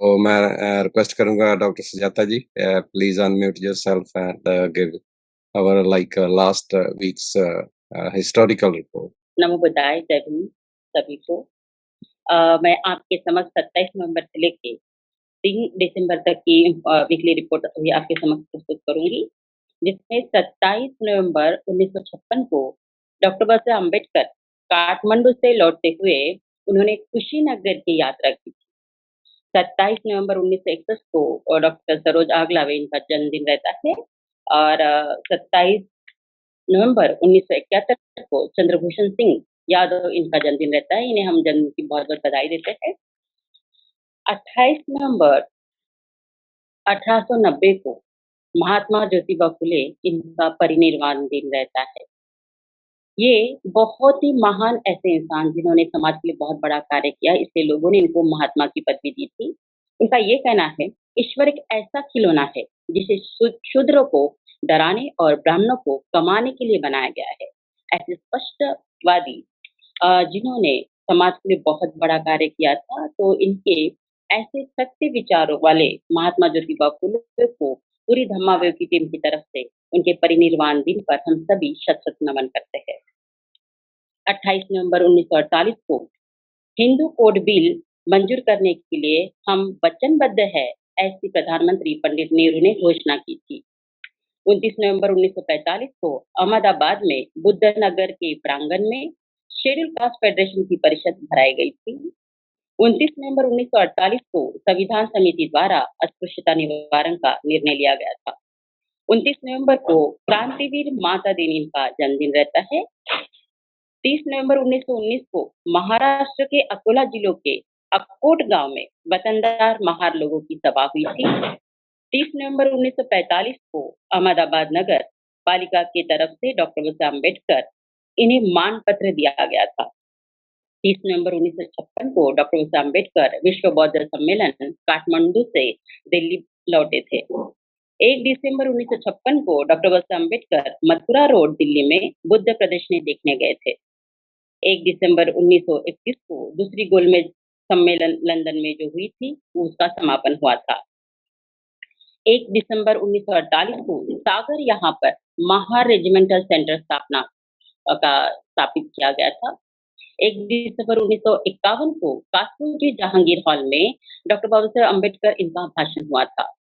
तो मैं रिक्वेस्ट करूंगा doctor Sujata ji, please unmute yourself and give our like last weeks historical report. नमो बुद्धाय, जय भीम सभी को। मैं आपके समक्ष 27 नवंबर से लेके 3 दिसंबर तक की वीकली रिपोर्ट अभी आपके समक्ष प्रस्तुत करूंगी, जिसमें 27 नवंबर 1956 को डॉक्टर बाबा अम्बेडकर काठमांडू से लौटते हुए उन्होंने कुशीनगर की यात्रा की थी। 27 नवंबर 1961 को डॉक्टर सरोज आगलावे इनका जन्मदिन रहता है, और 27 नवंबर 1971 को चंद्रभूषण सिंह यादव इनका जन्मदिन रहता है। इन्हें हम जन्म की बहुत बहुत बधाई देते हैं। 28 नवंबर 1890 को महात्मा ज्योतिबा फुले इनका परिनिर्वाण दिन रहता है। ये बहुत ही महान ऐसे इंसान जिन्होंने समाज के लिए बहुत बड़ा कार्य किया, इसलिए लोगों ने इनको महात्मा की पदवी दी थी। उनका ये कहना है, ईश्वर एक ऐसा खिलौना है जिसे शूद्रों को डराने और ब्राह्मणों को कमाने के लिए बनाया गया है। ऐसे स्पष्टवादी जिन्होंने समाज के लिए बहुत बड़ा कार्य किया था, तो इनके ऐसे सत्य विचारों वाले महात्मा ज्योतिबा फुले को पूरी धम्मावयव की टीम की तरफ से उनके परिनिर्वाण दिन पर हम सभी शत शत नमन करते हैं। 28 नवंबर 1948 को हिंदू कोड बिल मंजूर करने के लिए हम वचनबद्ध है, ऐसी प्रधानमंत्री पंडित नेहरू ने घोषणा की थी। 29 नवंबर 1945 को अहमदाबाद में बुद्ध नगर के प्रांगण में शेड्यूल कास्ट फेडरेशन की परिषद भराई गई थी। 29 नवंबर 1948 को संविधान समिति द्वारा अस्पृश्यता निवारण का निर्णय लिया गया था। 29 नवंबर को क्रांतिवीर माता दीनी का जन्मदिन रहता है। 30 नवंबर 1919 को महाराष्ट्र के अकोला जिलों के अक्कोट गांव में वतनदार महार लोगों की सभा हुई थी। 30 नवंबर 1945 को अहमदाबाद नगर पालिका की तरफ से डॉक्टर बाबा अम्बेडकर इन्हें मान पत्र दिया गया था। 30 नवंबर 1956 को डॉक्टर बाबा अम्बेडकर विश्व बौद्ध सम्मेलन काठमांडू से दिल्ली लौटे थे। 1 दिसंबर 1956 को डॉक्टर बाबा अम्बेडकर मथुरा रोड दिल्ली में बुद्ध प्रदर्शनी देखने गए थे। 1 दिसंबर 1921 को दूसरी गोलमेज सम्मेलन लंदन में जो हुई थी, उसका समापन हुआ था। 1 दिसंबर 1948 को सागर यहाँ पर महार रेजिमेंटल सेंटर स्थापित किया गया था। 1 दिसंबर 1951 को कासूरी जहांगीर हॉल में डॉक्टर बाबा साहब अम्बेडकर इनका भाषण हुआ था।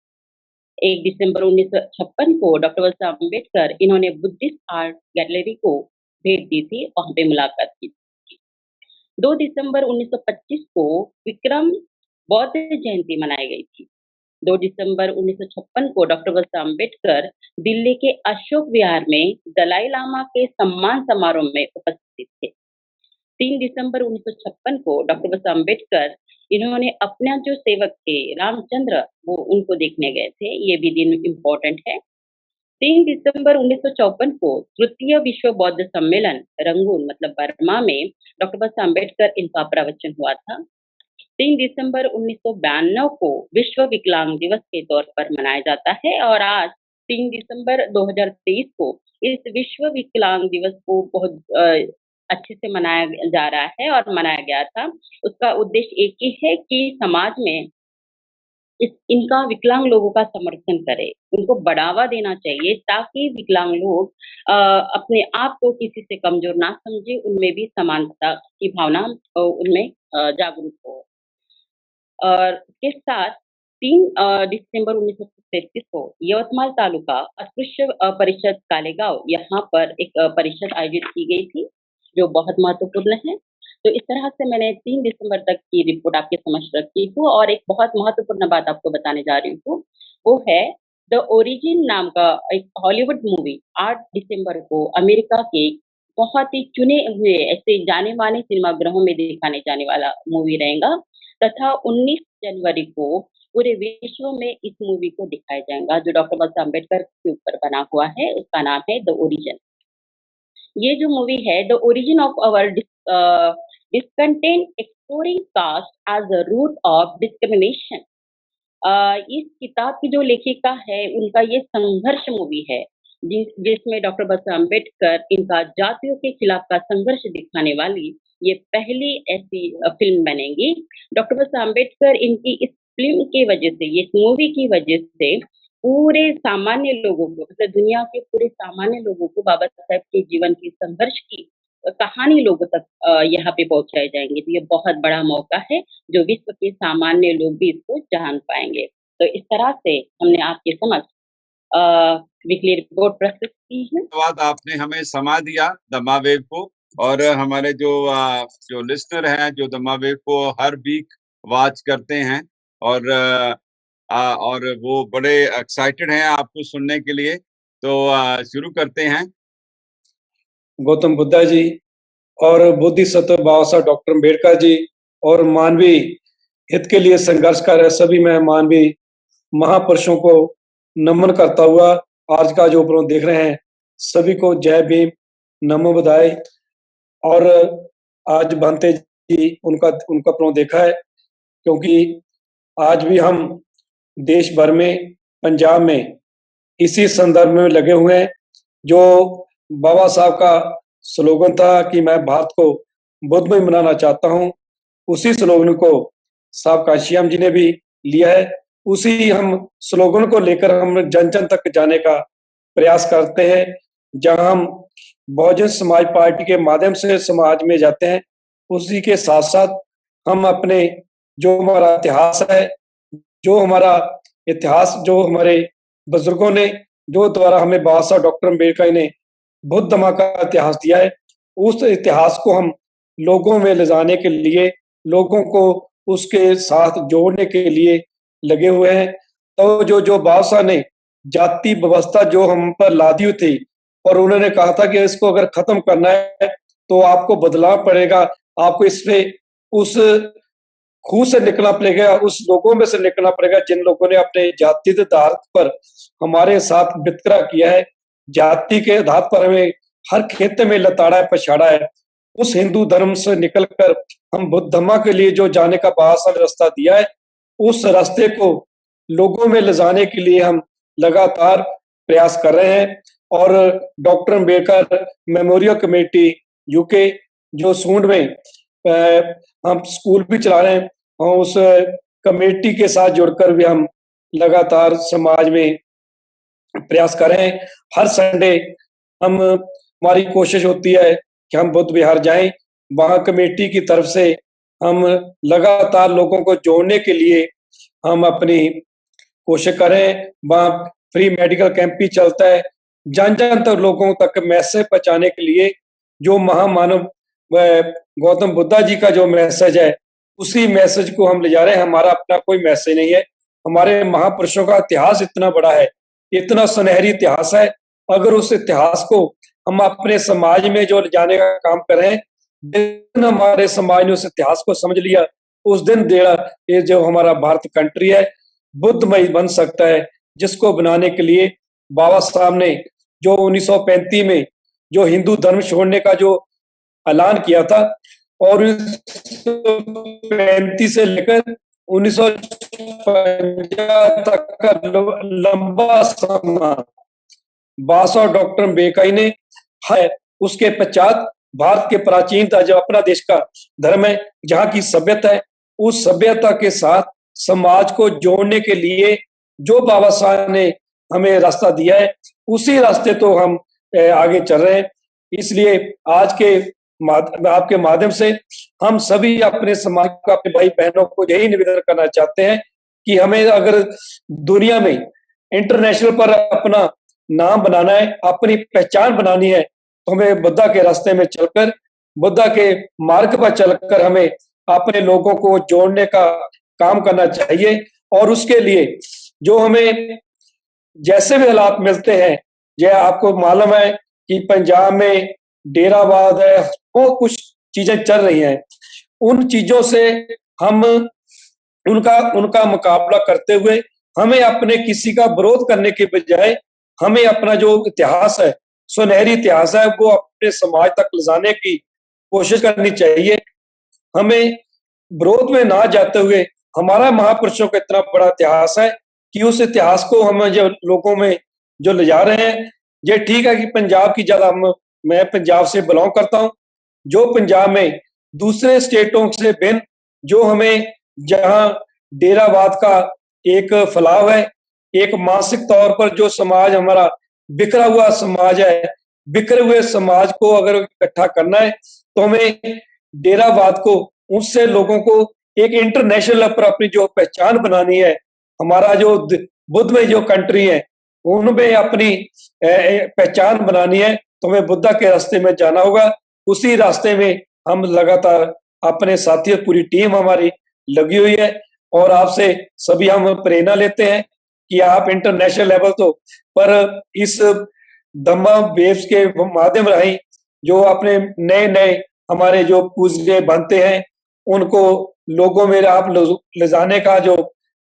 1 दिसंबर 1956 को डॉक्टर बाबा साहब अम्बेडकर इन्होंने बुद्धिस्ट आर्ट गैलरी को भेंट दी थी, वहां पे मुलाकात की। 2 दिसंबर 1925 को विक्रम बौद्ध जयंती मनाई गई थी। 2 दिसंबर 1956 को डॉक्टर बाबा अम्बेडकर दिल्ली के अशोक विहार में दलाई लामा के सम्मान समारोह में उपस्थित थे। 3 दिसंबर 1956 को डॉक्टर बाबा अम्बेडकर इन्होंने अपना जो सेवक थे रामचंद्र, वो उनको देखने गए थे। ये भी दिन इम्पोर्टेंट है। 3 दिसंबर 1954 को तृतीय विश्व बौद्ध सम्मेलन रंगून मतलब बर्मा में डॉक्टर बाबा अम्बेडकर इनका प्रवचन हुआ था। 3 दिसंबर 1992 को विश्व विकलांग दिवस के तौर पर मनाया जाता है, और आज 3 दिसंबर 2023 को इस विश्व विकलांग दिवस को बहुत अच्छे से मनाया जा रहा है और मनाया गया था। उसका उद्देश्य एक ही है कि समाज में इनका विकलांग लोगों का समर्थन करें, उनको बढ़ावा देना चाहिए, ताकि विकलांग लोग अपने आप को किसी से कमजोर ना समझे, उनमें भी समानता की भावना उनमें जागरूक हो। और इसके साथ 3 दिसंबर 1933 को यवतमाल तालुका अस्पृश्य परिषद कालेगांव यहाँ पर एक परिषद आयोजित की गई थी, जो बहुत महत्वपूर्ण है। तो इस तरह से मैंने 3 दिसंबर तक की रिपोर्ट आपके समक्ष रखी हूँ, और एक बहुत महत्वपूर्ण बात आपको बताने जा रही हूँ, वो है द ओरिजिन नाम का एक हॉलीवुड मूवी 8 दिसंबर को अमेरिका के बहुत ही चुने हुए ऐसे जाने-माने सिनेमाघरों में दिखाने जाने वाला मूवी रहेगा, तथा 19 जनवरी को पूरे विश्व में इस मूवी को दिखाया जाएगा, जो डॉक्टर बाबा अम्बेडकर के ऊपर बना हुआ है। उसका नाम है द ओरिजिन। ये जो मूवी है the origin of our discontent exploring caste as a root of discrimination. इस किताब की जो लेखिका है, उनका ये संघर्ष मूवी है, जिसमें डॉक्टर बाबा अम्बेडकर इनका जातियों के खिलाफ का संघर्ष दिखाने वाली ये पहली ऐसी फिल्म बनेगी। डॉक्टर बाबा अम्बेडकर इनकी इस फ़िल्म की वज़ह से, ये मूवी की वज़ह से पूरे सामान्य लोगों को, मतलब दुनिया के पूरे सामान्य लोगों को बाबा साहब के जीवन की संघर्ष की कहानी लोगों तक यहाँ पे पहुँचाए जाएँगे। तो ये बहुत बड़ा मौका है, जो विश्व के सामान्य लोग भी इसको जान पाएँगे। तो इस तरह से हमने आपके समक्ष अ, वीकली रिपोर्ट प्रस्तुत की है। धन्यवाद, आपने हमें समय दिया दमा वेव को, और हमारे जो लिसनर हैं, जो दमा वेव को हर वीक वॉच करते हैं, और वो बड़े एक्साइटेड हैं आपको सुनने के लिए। तो शुरू करते हैं। गौतम बुद्धा जी और बोधिसत्व बाबा साहब डॉक्टर अम्बेडकर जी और मानवीय हित के लिए संघर्ष कर रहे सभी मैं मानवीय महापुरुषों को नमन करता हुआ आज का जो प्रोग्राम देख रहे हैं सभी को जय भीम, नमो बुद्धाय। और आज भांते जी उनका प्रोग्राम देखा है, क्योंकि आज भी हम देश भर में, पंजाब में इसी संदर्भ में लगे हुए हैं। जो बाबा साहब का स्लोगन था कि मैं भारत को बुद्धमय बनाना चाहता हूं, उसी स्लोगन को साहब काशीराम जी ने भी लिया है। उसी हम स्लोगन को लेकर हम जन जन तक जाने का प्रयास करते हैं। जहां हम बहुजन समाज पार्टी के माध्यम से समाज में जाते हैं, उसी के साथ साथ हम अपने जो हमारा इतिहास है, जो हमारे बुजुर्गों ने जो द्वारा हमें बाबा साहब डॉक्टर अम्बेडकर ने बुद्ध धम्म का इतिहास दिया है, उस इतिहास को हम लोगों में ले जाने के लिए, लोगों को उसके साथ जोड़ने के लिए लगे हुए हैं। तो जो बाबा साहब ने जाति व्यवस्था जो हम पर लादी हुई थी, और उन्होंने कहा था कि इसको अगर खत्म करना है तो आपको बदलाव पड़ेगा, आपको इससे उस खूह से निकलना पड़ेगा, उस लोगों में से निकलना पड़ेगा जिन लोगों ने अपने जाति के आधार पर हमारे साथ वितकरा किया है, जाति के आधार पर हमें हर क्षेत्र में लताड़ा है, पछाड़ा है। उस हिंदू धर्म से निकलकर हम बुद्ध धम्म के लिए जो जाने का बाबा साहब ने रास्ता दिया है, उस रास्ते को लोगों में ले जाने के लिए हम लगातार प्रयास कर रहे हैं। और doctor Ambedkar memorial committee UK जो सूंड में हम स्कूल भी चला रहे हैं, और उस कमेटी के साथ जुड़कर भी हम लगातार समाज में प्रयास कर रहे हैं। हर संडे हमारी कोशिश होती है कि हम बुद्ध विहार जाएं, वहां कमेटी की तरफ से हम लगातार लोगों को जोड़ने के लिए हम अपनी कोशिश करें। वहां फ्री मेडिकल कैंप भी चलता है, जन जन तक लोगों तक मैसेज पहुंचाने के लिए। जो महामानव गौतम बुद्धा जी का जो मैसेज है, उसी मैसेज को हम ले जा रहे हैं। हमारा अपना कोई मैसेज नहीं है। हमारे महापुरुषों का इतिहास इतना बड़ा है, इतना सुनहरी इतिहास है। अगर उस इतिहास को हम अपने समाज में जो ले जाने का काम कर रहे हैं, जिस दिन हमारे समाज ने उस इतिहास को समझ लिया, उस दिन ये जो हमारा भारत कंट्री है बुद्धमय बन सकता है। जिसको बनाने के लिए बाबा साहब ने जो 1935 में जो हिंदू धर्म छोड़ने का जो ऐलान किया था, और 1935 से लेकर 1950 तक का लंबा समय बाबा साहब डॉक्टर अम्बेडकर ने है। उसके पश्चात भारत के प्राचीनता जो अपना देश का धर्म है, जहाँ की सभ्यता है, उस सभ्यता के साथ समाज को जोड़ने के लिए जो बाबा साहब ने हमें रास्ता दिया है, उसी रास्ते तो हम आगे चल रहे हैं। इसलिए आज के आपके माध्यम से हम सभी अपने समाज को, अपने भाई बहनों को यही निवेदन करना चाहते हैं कि हमें अगर दुनिया में इंटरनेशनल पर अपना नाम बनाना है, अपनी पहचान बनानी है, तो हमें बुद्धा के रास्ते में चलकर, बुद्धा के मार्ग पर चलकर हमें अपने लोगों को जोड़ने का काम करना चाहिए। और उसके लिए जो हमें जैसे भी हालात मिलते हैं, यह आपको मालूम है कि पंजाब में डेरावाद है, वो कुछ चीजें चल रही हैं। उन चीजों से हम उनका मुकाबला करते हुए हमें अपने किसी का विरोध करने के बजाय हमें अपना जो इतिहास है, सुनहरी इतिहास है, वो अपने समाज तक ले जाने की कोशिश करनी चाहिए। हमें विरोध में ना जाते हुए, हमारा महापुरुषों का इतना बड़ा इतिहास है कि उस इतिहास को हम जो लोगों में जो ले जा रहे हैं, ये ठीक है कि पंजाब की ज्यादा मैं पंजाब से बिलोंग करता हूँ। जो पंजाब में दूसरे स्टेटों से भिन्न जो हमें जहाँ डेरावाद का एक फैलाव है। एक मानसिक तौर पर जो समाज हमारा बिखरा हुआ समाज है, बिखरे हुए समाज को अगर इकट्ठा करना है तो हमें डेरावाद को, उससे लोगों को एक इंटरनेशनल पर अपनी जो पहचान बनानी है। हमारा जो बुद्ध में जो कंट्री है उनमें अपनी पहचान बनानी है, तो हमें बुद्धा के रास्ते में जाना होगा। उसी रास्ते में हम लगातार अपने साथियों, पूरी टीम हमारी लगी हुई है और आपसे सभी हम प्रेरणा लेते हैं कि आप इंटरनेशनल लेवल तो पर इस धम्मा वेव्स के माध्यम राही जो अपने नए नए हमारे जो पूज्य बनते हैं उनको लोगों में आप ले जाने का जो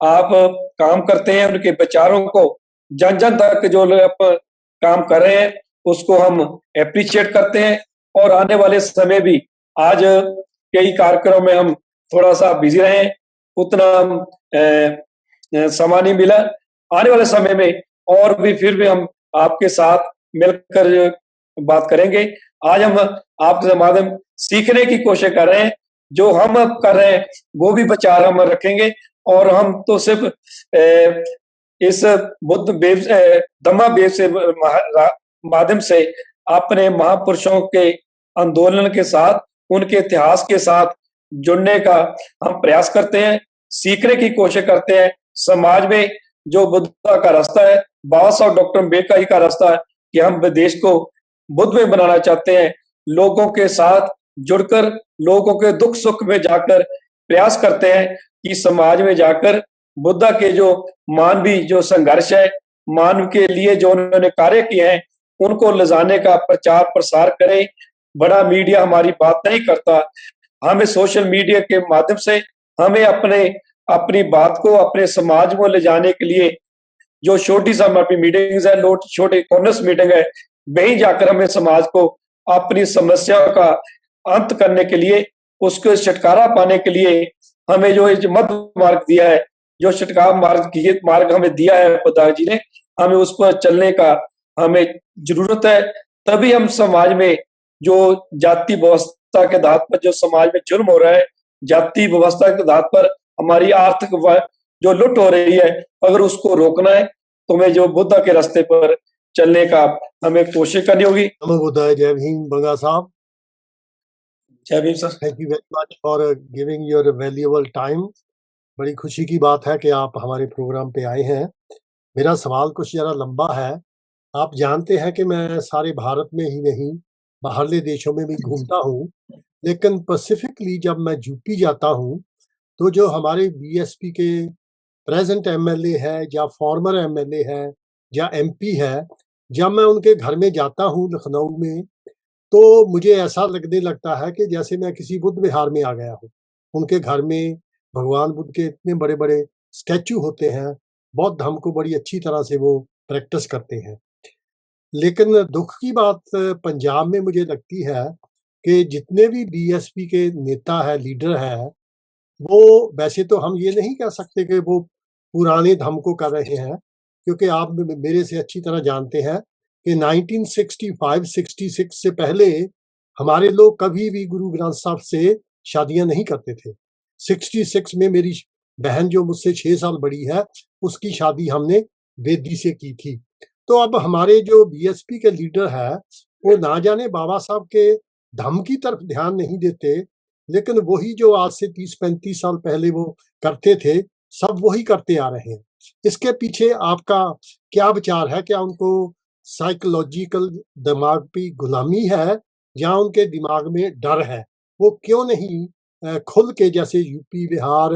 आप काम करते हैं, उनके विचारों को जन जन तक जो आप काम कर रहे हैं उसको हम एप्रिशिएट करते हैं। और आने वाले समय भी आज कई कार्यक्रम में हम थोड़ा सा बिजी रहे, उतना समय नहीं मिला। आने वाले समय में और भी फिर भी हम आपके साथ मिलकर बात करेंगे। आज हम आपके माध्यम सीखने की कोशिश कर रहे हैं, जो हम कर रहे हैं वो भी विचार हम रखेंगे और हम तो सिर्फ इस बुद्ध वेव धम्मा वेव से माध्यम से अपने महापुरुषों के आंदोलन के साथ, उनके इतिहास के साथ जुड़ने का हम प्रयास करते हैं, सीखने की कोशिश करते हैं। समाज में जो बुद्ध का रास्ता है, बाबा साहब डॉक्टर अम्बेडकर का रास्ता है कि हम देश को बुद्ध में बनाना चाहते हैं। लोगों के साथ जुड़कर, लोगों के दुख सुख में जाकर प्रयास करते हैं कि समाज में जाकर बुद्धा के जो मानवीय जो संघर्ष है, मानव के लिए जो उन्होंने कार्य किए हैं, उनको ले जाने का प्रचार प्रसार करें। बड़ा मीडिया हमारी बात नहीं करता, हमें सोशल मीडिया के माध्यम से हमें अपनी बात को अपने समाज में ले जाने के लिए जो छोटी सा हमारी मीटिंग्स है, छोटे कॉर्नर्स मीटिंग है, वहीं जाकर हमें समाज को अपनी समस्या का अंत करने के लिए, उसको छुटकारा पाने के लिए हमें जो मध्य मार्ग दिया है, जो छुटकारा मार्ग हमें दिया है बुद्ध जी ने, हमें उस पर चलने का हमें जरूरत है। तभी हम समाज में जो जाति व्यवस्था के आधार पर जो समाज में जुर्म हो रहा है, जाति व्यवस्था के आधार पर हमारी आर्थिक जो लुट हो रही है, अगर उसको रोकना है तो हमें जो बुद्धा के रास्ते पर चलने का हमें कोशिश करनी होगी। नमो बुद्धाय। जय भीम बंगा साहब। जय Bhim sir. Thank you very much for giving your valuable time. बड़ी खुशी की बात है कि आप हमारे प्रोग्राम पे आए हैं। मेरा सवाल कुछ जरा लंबा है। आप जानते हैं कि मैं सारे भारत में ही नहीं, बाहरले देशों में भी घूमता हूँ, लेकिन स्पेसिफिकली जब मैं यूपी जाता हूँ तो जो हमारे बीएसपी के प्रेजेंट एमएलए है या फॉर्मर एमएलए है या एमपी है, जब मैं उनके घर में जाता हूँ लखनऊ में, तो मुझे ऐसा लगने लगता है कि जैसे मैं किसी बुद्ध विहार में आ गया हूँ। उनके घर में भगवान बुद्ध के इतने बड़े बड़े स्टैचू होते हैं, बौद्ध धर्म को बड़ी अच्छी तरह से वो प्रैक्टिस करते हैं। लेकिन दुख की बात पंजाब में मुझे लगती है कि जितने भी बीएसपी के नेता है, लीडर है, वो वैसे तो हम ये नहीं कह सकते कि वो पुराने धर्म को कर रहे हैं, क्योंकि आप मेरे से अच्छी तरह जानते हैं कि 1965-66 से पहले हमारे लोग कभी भी गुरु ग्रंथ साहब से शादियां नहीं करते थे। 66 में मेरी बहन जो मुझसे 6 साल बड़ी है, उसकी शादी हमने वेदी से की थी। तो अब हमारे जो बीएसपी के लीडर है, वो ना जाने बाबा साहब के धर्म की तरफ ध्यान नहीं देते, लेकिन वही जो आज से 30-35 साल पहले वो करते थे, सब वही करते आ रहे हैं। इसके पीछे आपका क्या विचार है? क्या उनको साइकोलॉजिकल दिमाग की गुलामी है या उनके दिमाग में डर है? वो क्यों नहीं खुल के, जैसे यूपी, बिहार,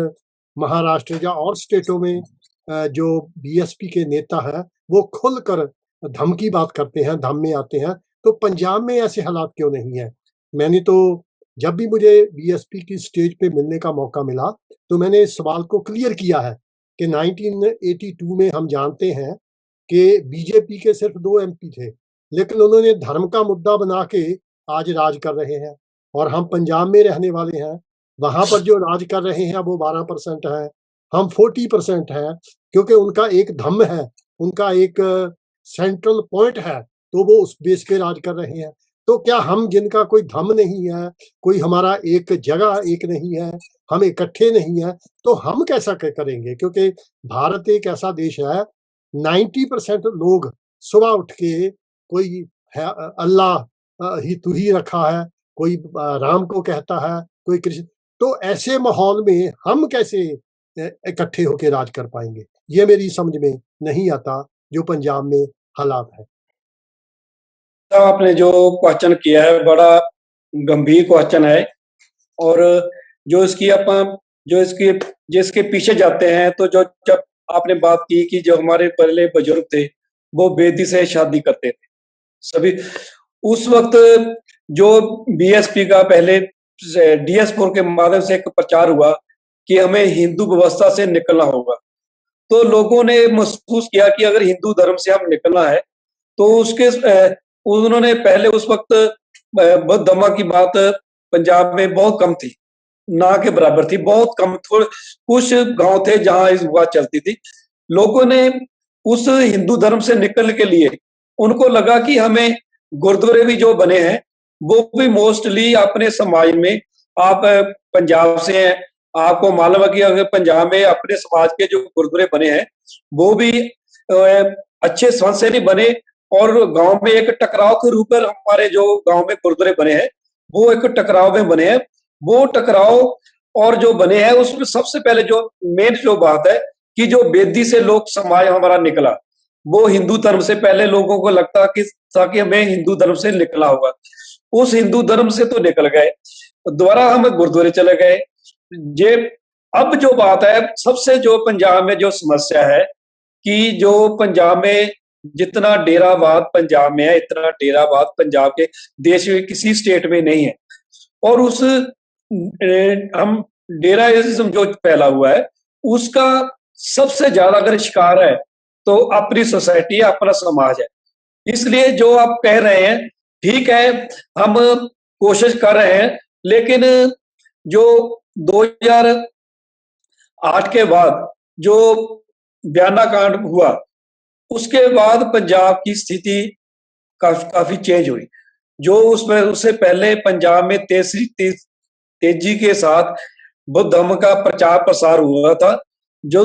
महाराष्ट्र या और स्टेटों में जो बीएसपी के नेता हैं, वो खुलकर धर्म की बात करते हैं, धर्म में आते हैं, तो पंजाब में ऐसे हालात क्यों नहीं है? मैंने तो जब भी मुझे बीएसपी की स्टेज पे मिलने का मौका मिला, तो मैंने इस सवाल को क्लियर किया है कि 1982 में हम जानते हैं कि बीजेपी के सिर्फ 2 एमपी थे, लेकिन उन्होंने धर्म का मुद्दा बना के आज राज कर रहे हैं। और हम पंजाब में रहने वाले हैं, वहां पर जो राज कर रहे हैं वो 12% है, हम 40% है, क्योंकि उनका एक धर्म है, उनका एक सेंट्रल पॉइंट है, तो वो उस बेस पे राज कर रहे हैं। तो क्या हम जिनका कोई धर्म नहीं है, कोई हमारा एक जगह एक नहीं है, हम इकट्ठे नहीं हैं, तो हम कैसा करेंगे? क्योंकि भारत एक ऐसा देश है, 90% लोग सुबह उठ के कोई है अल्लाह ही तू ही रखा है, कोई राम को कहता है, कोई कृष्ण। तो ऐसे माहौल में हम कैसे इकट्ठे होके राज कर पाएंगे? ये मेरी समझ में नहीं आता, जो पंजाब में हालात है। आपने जो क्वेश्चन किया है बड़ा गंभीर क्वेश्चन है, और जो इसकी अपन जो इसकी जिसके पीछे जाते हैं, तो जो जब आपने बात की कि जो हमारे पहले बुजुर्ग थे वो बेटी से शादी करते थे सभी, उस वक्त जो बीएसपी का पहले डीएस4 के माध्यम से एक प्रचार हुआ कि हमें हिंदू व्यवस्था से निकलना होगा, तो लोगों ने महसूस किया कि अगर हिंदू धर्म से हम निकलना है तो उसके उन्होंने पहले उस वक्त बौद्ध धर्म की बात पंजाब में बहुत कम थी, ना के बराबर थी, बहुत कम। थोड़े कुछ गांव थे जहां इस बात चलती थी। लोगों ने उस हिंदू धर्म से निकलने के लिए उनको लगा कि हमें गुरुद्वारे भी जो बने हैं वो भी मोस्टली अपने समाज में, आप पंजाब से हैं, आपको मालूम है कि अगर पंजाब में अपने समाज के जो गुरुद्वारे बने हैं वो भी अच्छे संत से नहीं बने, और गांव में एक टकराव के रूप में हमारे जो गांव में गुरुद्वारे बने हैं वो एक टकराव में बने हैं। वो टकराव और जो बने हैं उसमें सबसे पहले जो मेन जो बात है कि जो बेदी से लोग समाज हमारा निकला, वो हिंदू धर्म से पहले लोगों को लगता कि ताकि हमें हिंदू धर्म से निकला होगा, उस हिंदू धर्म से तो निकल गए, दोबारा हम गुरुद्वारे चले गए। ये अब जो बात है, सबसे जो पंजाब में जो समस्या है कि जो पंजाब में जितना डेरावाद पंजाब में है, इतना डेरावाद पंजाब के देश में किसी स्टेट में नहीं है। और उस हम डेराइज्म जो फैला हुआ है उसका सबसे ज्यादा अगर शिकार है तो अपनी सोसाइटी है, अपना समाज है। इसलिए जो आप कह रहे हैं ठीक है, हम कोशिश कर रहे हैं, लेकिन जो 2008 के बाद जो बयाना कांड हुआ उसके बाद पंजाब की स्थिति काफी चेंज हुई। जो उसमें उससे पहले पंजाब में तेजी के साथ बुद्ध धर्म का प्रचार प्रसार हुआ था। जो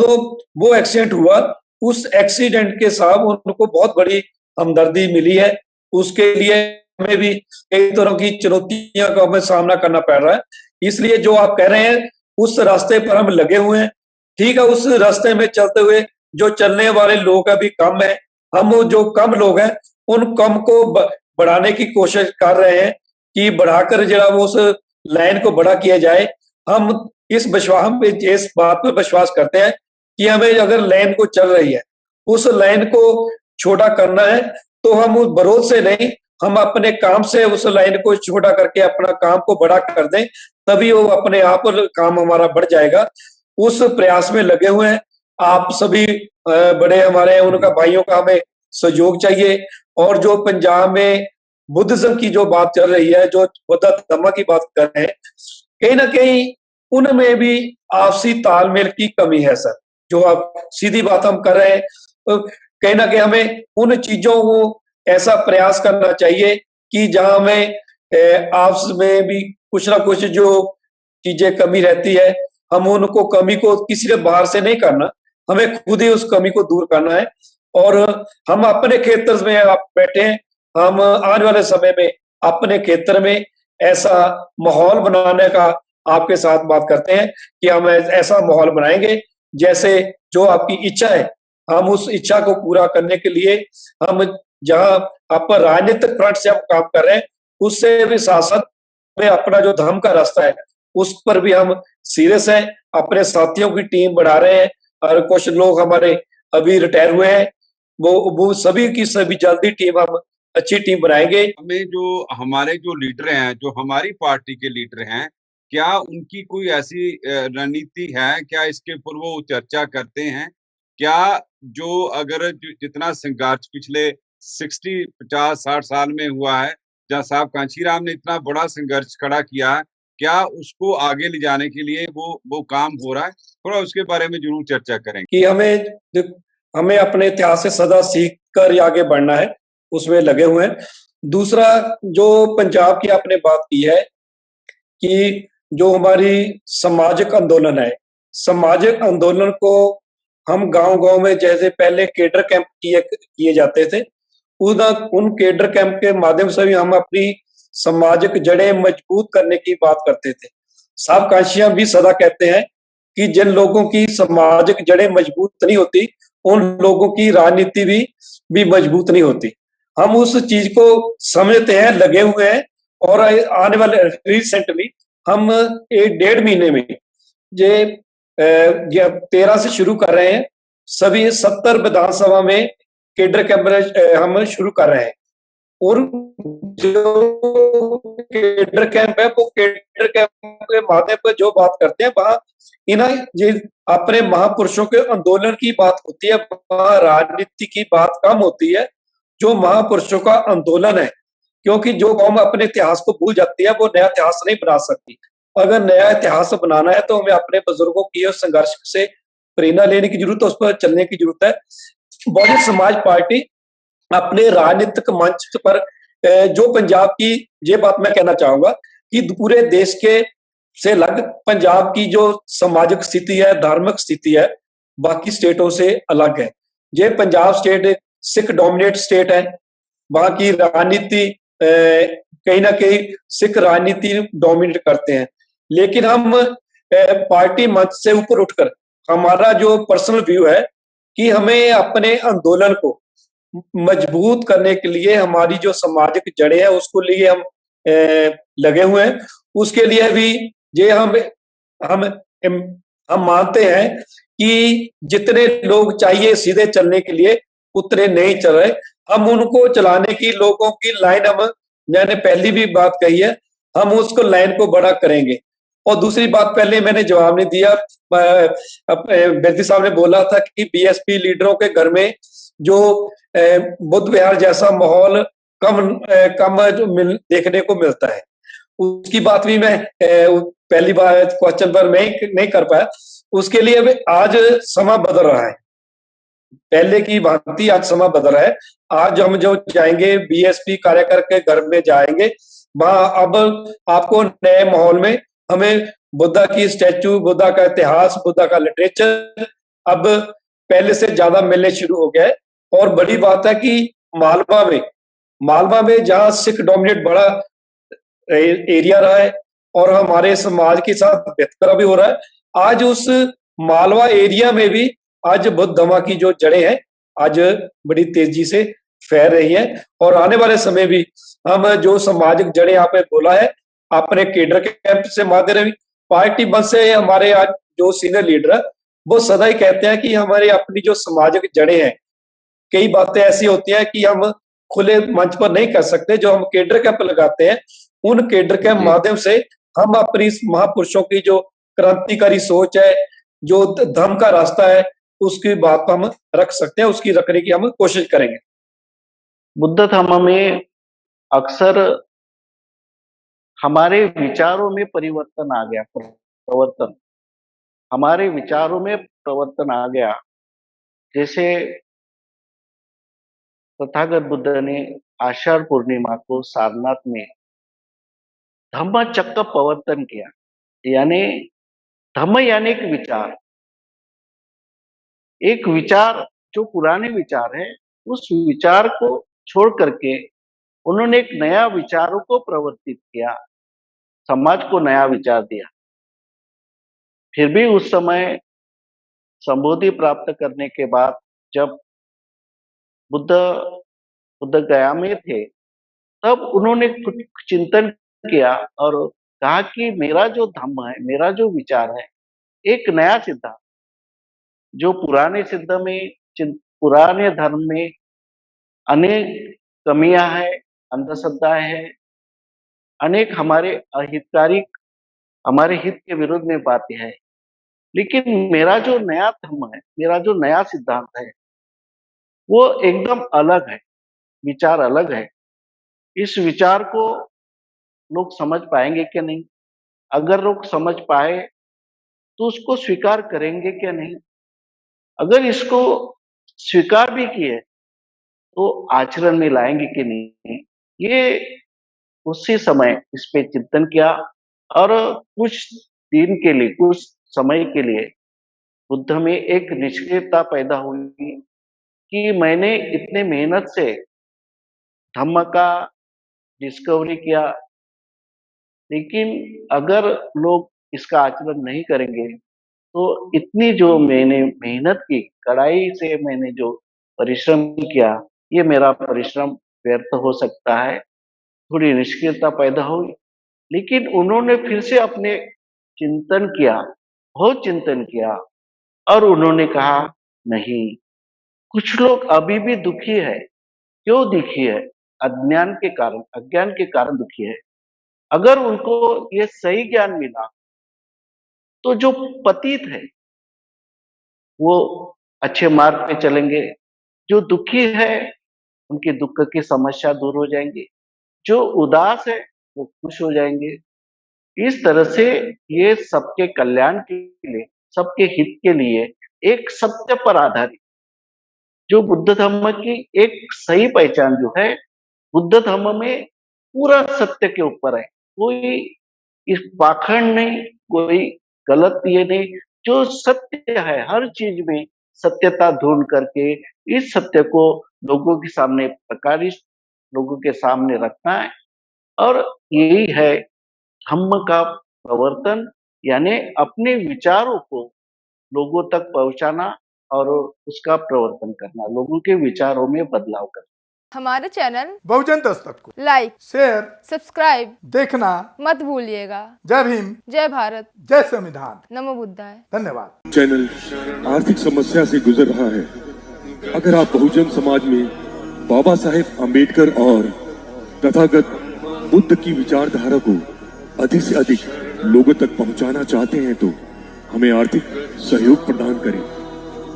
वो एक्सीडेंट हुआ, उस एक्सीडेंट के साथ उनको बहुत बड़ी हमदर्दी मिली है, उसके लिए हमें भी कई तरह की चुनौतियों का हमें सामना करना पड़ रहा है। इसलिए जो आप कह रहे हैं उस रास्ते पर हम लगे हुए हैं, ठीक है। उस रास्ते में चलते हुए जो चलने वाले लोग अभी कम है, हम जो कम लोग हैं उन कम को बढ़ाने की कोशिश कर रहे हैं कि बढ़ाकर जरा वो उस लाइन को बड़ा किया जाए। हम इस बात पर विश्वास करते हैं कि हमें अगर लाइन को चल रही है उस लाइन को छोटा करना है, तो हम उस बरोध से नहीं, हम अपने काम से उस लाइन को छोटा करके अपना काम को बड़ा कर दें, तभी वो अपने आप काम हमारा बढ़ जाएगा। उस प्रयास में लगे हुए हैं। आप सभी बड़े हमारे हैं, उनका भाइयों का हमें सहयोग चाहिए। और जो पंजाब में बुद्धिज्म की जो बात चल रही है, जो बुद्ध धर्म की बात कर रहे हैं, कहीं ना कहीं उनमें भी आपसी तालमेल की कमी है सर। जो आप सीधी बात हम कर रहे हैं, तो कहीं ना कहीं हमें उन चीजों को ऐसा प्रयास करना चाहिए कि जहां हमें आपस में भी कुछ ना कुछ जो चीजें कमी रहती है, हम उनको कमी को किसी ने बाहर से नहीं करना, हमें खुद ही उस कमी को दूर करना है। और हम अपने क्षेत्र में आप बैठे हैं, हम आने वाले समय में अपने क्षेत्र में ऐसा माहौल बनाने का आपके साथ बात करते हैं कि हम ऐसा माहौल बनाएंगे जैसे जो आपकी इच्छा है, हम उस इच्छा को पूरा करने के लिए हम जहां आप राजनीतिक फ्रंट से हम काम कर रहे हैं, उससे भी साथ साथ में अपना जो धर्म का रास्ता है उस पर भी हम सीरियस हैं। अपने साथियों की टीम बढ़ा रहे हैं, और कुछ लोग हमारे अभी रिटायर हुए हैं, वो सभी की सभी जल्दी टीम हम अच्छी टीम बनाएंगे। हमें जो हमारे जो लीडर हैं, जो हमारी पार्टी के लीडर हैं, क्या उनकी कोई ऐसी रणनीति है? क्या इसके ऊपर वो चर्चा करते हैं? क्या जो अगर जितना संघर्ष पिछले 60, 50, 60 साल में हुआ है, जहाँ साहब कांशीराम ने इतना बड़ा संघर्ष खड़ा किया है, क्या उसको आगे ले जाने के लिए वो काम हो रहा है? थोड़ा उसके बारे में जरूर चर्चा करेंगे। कि हमें अपने इतिहास से सदा सीख कर आगे बढ़ना है, उसमें लगे हुए हैं। दूसरा जो पंजाब की आपने बात की है कि जो हमारी सामाजिक आंदोलन है, सामाजिक आंदोलन को हम गांव-गांव में जैसे पहले केडर कैंप किए जाते थे, उन उन केडर कैंप के माध्यम से भी हम अपनी सामाजिक जड़ें मजबूत करने की बात करते थे। सबकांशियां भी सदा कहते हैं कि जिन लोगों की सामाजिक जड़ें मजबूत नहीं होती, उन लोगों की राजनीति भी मजबूत नहीं होती। हम उस चीज को समझते हैं, लगे हुए हैं, और आने वाले रिसेंटली हम 1 डेढ़ महीने में ये 13 से शुरू कर रहे हैं, सभी 70 विधानसभा में केडर कैंप हम शुरू कर रहे हैं। और जो केडर कैंप है, वो केडर कैंप के माध्यम पर जो बात करते हैं, वहां ये अपने महापुरुषों के आंदोलन की बात होती है, वहां राजनीति की बात कम होती है। जो महापुरुषों का आंदोलन है, क्योंकि जो कौम अपने इतिहास को भूल जाती है, वो नया इतिहास नहीं बना सकती। अगर नया इतिहास बनाना है, तो हमें अपने बुजुर्गों की उस संघर्ष से प्रेरणा लेने की जरूरत है, उस पर चलने की जरूरत है। बहुजन समाज पार्टी अपने राजनीतिक मंच पर जो पंजाब की, ये बात मैं कहना चाहूंगा कि पूरे देश के से अलग पंजाब की जो सामाजिक स्थिति है, धार्मिक स्थिति है, बाकी स्टेटों से अलग है। ये पंजाब स्टेट एक सिख डोमिनेट स्टेट है। वहां की राजनीति कहीं ना कहीं सिख राजनीति डोमिनेट करते हैं। लेकिन हम पार्टी मंच से ऊपर उठकर, हमारा जो पर्सनल व्यू है कि हमें अपने आंदोलन को मजबूत करने के लिए हमारी जो सामाजिक जड़ें हैं, उसको लिए हम लगे हुए हैं। उसके लिए भी ये हम हम मानते हैं कि जितने लोग चाहिए सीधे चलने के लिए, उतने नहीं चल रहे। हम उनको चलाने की, लोगों की लाइन, मैंने पहली भी बात कही है, हम उसको लाइन को बड़ा करेंगे। और दूसरी बात, पहले मैंने जवाब नहीं दिया, बेदी साहब ने बोला था कि बीएसपी लीडरों के घर में जो बुद्ध विहार जैसा माहौल कम जो देखने को मिलता है, उसकी बात भी मैं पहली बार क्वेश्चन पर मैं नहीं कर पाया। उसके लिए भी आज समा बदल रहा है, पहले की भांति आज समा बदल रहा है। आज हम जो जाएंगे बीएसपी कार्यकर के घर में जाएंगे, वहां अब आपको नए माहौल में हमें बुद्धा की स्टैचू, बुद्धा का इतिहास, बुद्धा का लिटरेचर अब पहले से ज्यादा मिलने शुरू हो गया है। और बड़ी बात है कि मालवा में जहां सिख डोमिनेट बड़ा एरिया रहा है और हमारे समाज के साथ बेहतर भी हो रहा है, आज उस मालवा एरिया में भी आज बुद्ध धम्म की जो जड़ें हैं, आज बड़ी तेजी से फैल रही हैं। और आने वाले समय भी हम जो सामाजिक जड़ें आपने बोला है, अपने केडर कैंप से माध्यम पार्टी बन से, हमारे आज जो सीनियर लीडर है, वो सदा ही कहते हैं कि हमारी अपनी जो सामाजिक जड़ें हैं, कई बातें ऐसी होती हैं कि हम खुले मंच पर नहीं कर सकते। जो हम केडर कैंप लगाते हैं, उन केडर के माध्यम से हम अपनी महापुरुषों की जो क्रांतिकारी सोच है, जो धर्म का रास्ता है, उसकी बात हम रख सकते हैं, उसकी रखने की हम कोशिश करेंगे। बुद्ध धर्म में अक्सर हमारे विचारों में परिवर्तन आ गया, हमारे विचारों में परिवर्तन आ गया। जैसे तथागत बुद्ध ने आषाढ़ पूर्णिमा को सारनाथ में धम्म चक्र प्रवर्तन किया, यानी धम्म यानी एक विचार जो पुराने विचार है, उस विचार को छोड़ करके उन्होंने एक नया विचारों को प्रवर्तित किया, समाज को नया विचार दिया। फिर भी उस समय संबोधि प्राप्त करने के बाद जब बुद्ध गया में थे, तब उन्होंने कुछ चिंतन किया और कहा कि मेरा जो धम्म है, मेरा जो विचार है, एक नया सिद्धांत, जो पुराने धर्म में अनेक कमियां हैं, अंधश्रद्धाएं हैं, अनेक हमारे हमारे हित के विरुद्ध में बातें हैं। लेकिन मेरा जो नया धर्म है, मेरा जो नया सिद्धांत है, वो एकदम अलग है, विचार अलग है। इस विचार को लोग समझ पाएंगे क्या नहीं? अगर लोग समझ पाए तो उसको स्वीकार करेंगे क्या नहीं? अगर इसको स्वीकार भी किए तो आचरण में लाएंगे कि नहीं? ये उसी समय इस पे चिंतन किया और कुछ दिन के लिए, कुछ समय के लिए बुद्ध में एक निष्क्रियता पैदा हुई कि मैंने इतने मेहनत से धम्म का डिस्कवरी किया, लेकिन अगर लोग इसका आचरण नहीं करेंगे तो इतनी जो मैंने मेहनत की, कड़ाई से मैंने जो परिश्रम किया, ये मेरा परिश्रम व्यर्थ हो सकता है। थोड़ी निष्क्रियता पैदा हुई, लेकिन उन्होंने फिर से अपने चिंतन किया, बहुत चिंतन किया और उन्होंने कहा नहीं, कुछ लोग अभी भी दुखी है। क्यों दुखी है? अज्ञान के कारण दुखी है। अगर उनको ये सही ज्ञान मिला तो जो पतित है वो अच्छे मार्ग पे चलेंगे, जो दुखी है उनके दुख की समस्या दूर हो जाएंगी, जो उदास है वो खुश हो जाएंगे। इस तरह से ये सबके कल्याण के लिए, सबके हित के लिए एक सत्य पर आधारित, जो बुद्ध धर्म की एक सही पहचान जो है, बुद्ध धर्म में पूरा सत्य के ऊपर है। कोई इस पाखंड नहीं, कोई गलत ये नहीं, जो सत्य है हर चीज में सत्यता ढूंढ करके इस सत्य को लोगों के सामने प्रकाशित, लोगों के सामने रखना है। और यही है धम्म का प्रवर्तन, यानी अपने विचारों को लोगों तक पहुंचाना और उसका प्रवर्तन करना, लोगों के विचारों में बदलाव करना। हमारे चैनल बहुजन दस्तक को लाइक, शेयर, सब्सक्राइब देखना मत भूलिएगा। जय भीम, जय भारत, जय संविधान। नमो बुद्धाय। धन्यवाद। चैनल आर्थिक समस्या से गुजर रहा है। अगर आप बहुजन समाज में बाबा साहेब अम्बेडकर और तथागत बुद्ध की विचारधारा को अधिक से अधिक लोगों तक पहुंचाना चाहते हैं तो हमें आर्थिक सहयोग प्रदान करें,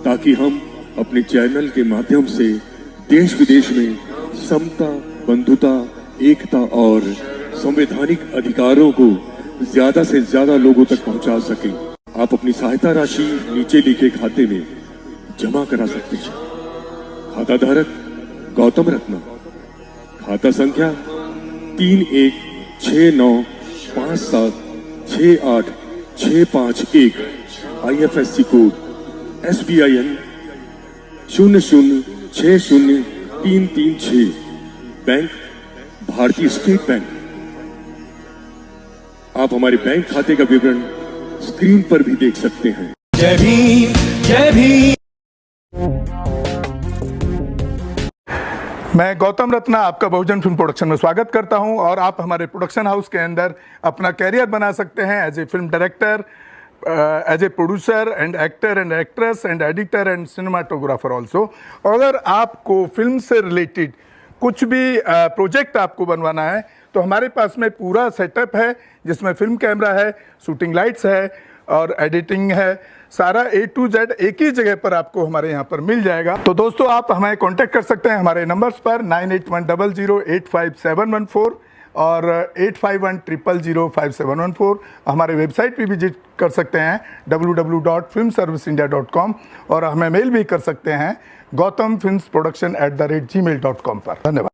ताकि हम अपने चैनल के माध्यम से देश विदेश में समता, बंधुता, एकता और संवैधानिक अधिकारों को ज्यादा से ज्यादा लोगों तक पहुंचा सकें। आप अपनी सहायता राशि नीचे लिखे खाते में जमा करा सकते हैं। खाता धारक गौतम रत्ना, खाता संख्या 316957686551, IFSC कोड SBIN 0060336, बैंक भारतीय स्टेट बैंक। आप हमारे बैंक खाते का विवरण स्क्रीन पर भी देख सकते हैं। जय भीम, जय भीम। मैं गौतम रत्ना आपका बहुजन फिल्म प्रोडक्शन में स्वागत करता हूं और आप हमारे प्रोडक्शन हाउस के अंदर अपना कैरियर बना सकते हैं as a film director, as a producer and actor and actress and editor and cinematographer also. अगर आपको फिल्म से रिलेटेड कुछ भी प्रोजेक्ट आपको बनवाना है तो हमारे पास में पूरा सेटअप है, जिसमें फिल्म कैमरा है, शूटिंग लाइट्स है और एडिटिंग है। सारा A to Z एक ही जगह पर आपको हमारे यहाँ पर मिल जाएगा। तो दोस्तों आप हमें कांटेक्ट कर सकते हैं हमारे नंबर्स पर 9810085714 और 8510005714। हमारे वेबसाइट पे विजिट कर सकते हैं www.filmserviceindia.com और हमें मेल भी कर सकते हैं gautamfilmsproduction@gmail.com पर। धन्यवाद।